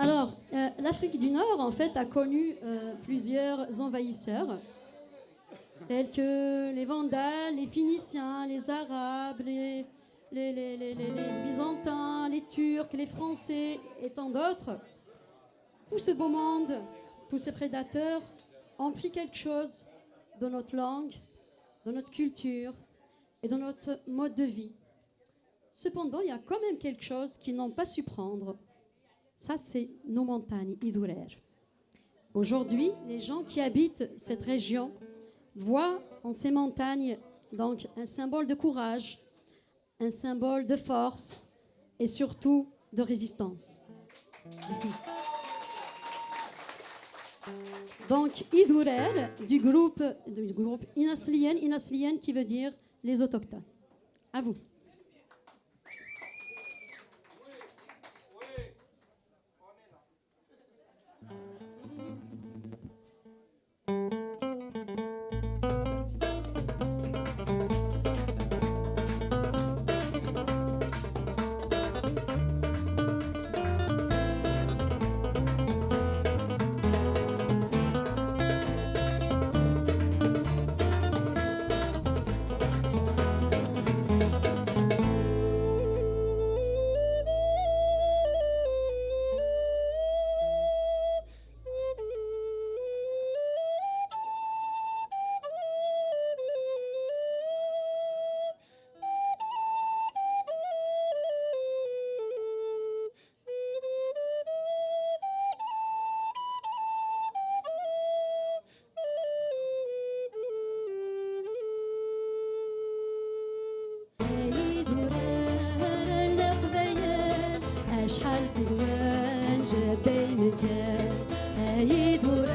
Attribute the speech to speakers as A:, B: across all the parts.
A: L'Afrique du Nord, en fait, a connu plusieurs envahisseurs, tels que les Vandales, les Phéniciens, les Arabes, les Byzantins, les Turcs, les Français et tant d'autres. Tout ce beau monde, tous ces prédateurs ont pris quelque chose de notre langue, de notre culture et de notre mode de vie. Cependant, il y a quand même quelque chose qu'ils n'ont pas su prendre. Ça, c'est nos montagnes, Idurer. Aujourd'hui, les gens qui habitent cette région voient en ces montagnes donc un symbole de courage, un symbole de force et surtout de résistance. Donc, Idurer du groupe Inasliyen qui veut dire les autochtones. À vous. شحال زوان جابي مكان يدور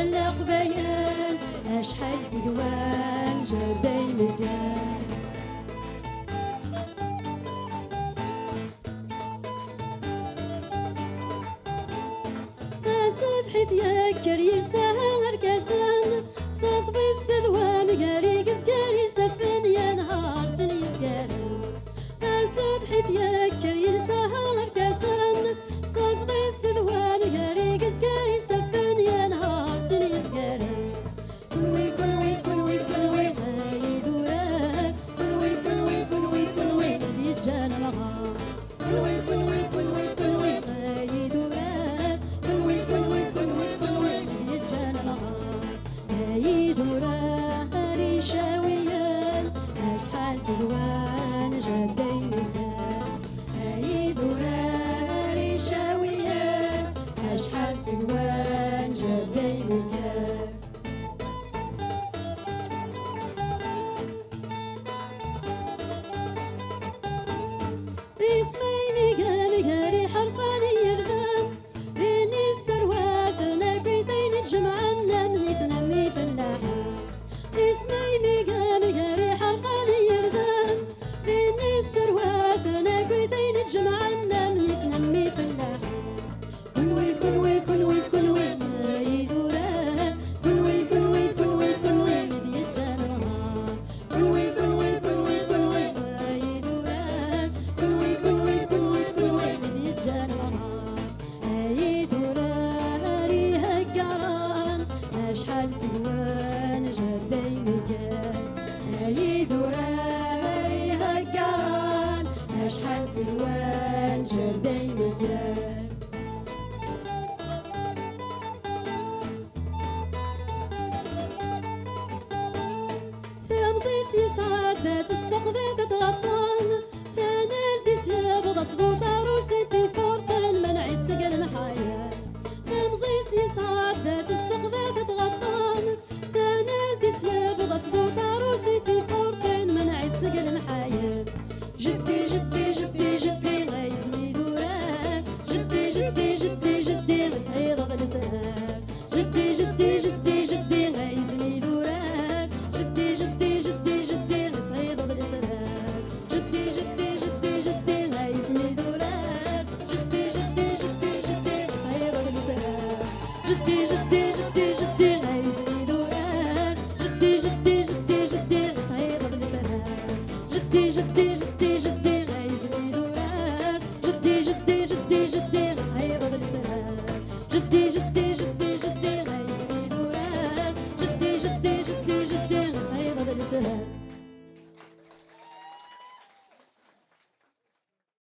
A: القبايل شحال زوان جابي مكان سبحت يا كرير سهل ركاسان صوت بيست دوام قاري قسقاري سفن يا نهار سنيس قاري سبحت يا كرير سهل ركاسان صوت بيست دوام قاري قسقاري سفن يا نهار سنيس قاري كلوي كلوي كلوي كلوي يدوران كلوي كلوي كلوي كلوي اللي جانا مغار كلوي كلوي كلوي كلوي يدوران كلوي كلوي كلوي كلوي اللي جانا مغار يدوران ريشاويان شحال زوان جابي مكان يدوران ريشاويان شحال زوان جابي مكان اسمي ميقا ميقاري حرقاني يردان ريني السروات ناكويتين الجمعة مني تنمي فلاحة اسمي ميقا ميقاري حرقاني يردان ريني السروات ناكويتين الجمعة مني تنمي فلاحة كلوي كلوي كلوي كلوي يدوران كلوي كلوي كلوي كلوي مدي الجنة كلوي كلوي كلوي كلوي يدوران كلوي كلوي كلوي كلوي مدي الجنة يدوران ريها القران شحال سوان جابي مكان يدوران ريها القران شحال سوان جابي مكان ثمزيس يسعد تستقضي تتغطان ثاني الدسيا بضت ضوط عروسي في فرقان منع السجن محايا ثمزيس يسعد تستقضي تتغطان ثاني الدسيا بضت ضوط عروسي في فرقان منع السجن محايا جدي جدي جدي جدي غيزمي دوران جدي جدي جدي جدي غسعيد هذا السهر جدي جدي جدي جدي غيزمي دوران جدي جدي جدي جدي غسعيد هذا السهر جدي جدي جدي غايزي بيدوران جدي جدي جدي جدي صعيبة بالسهال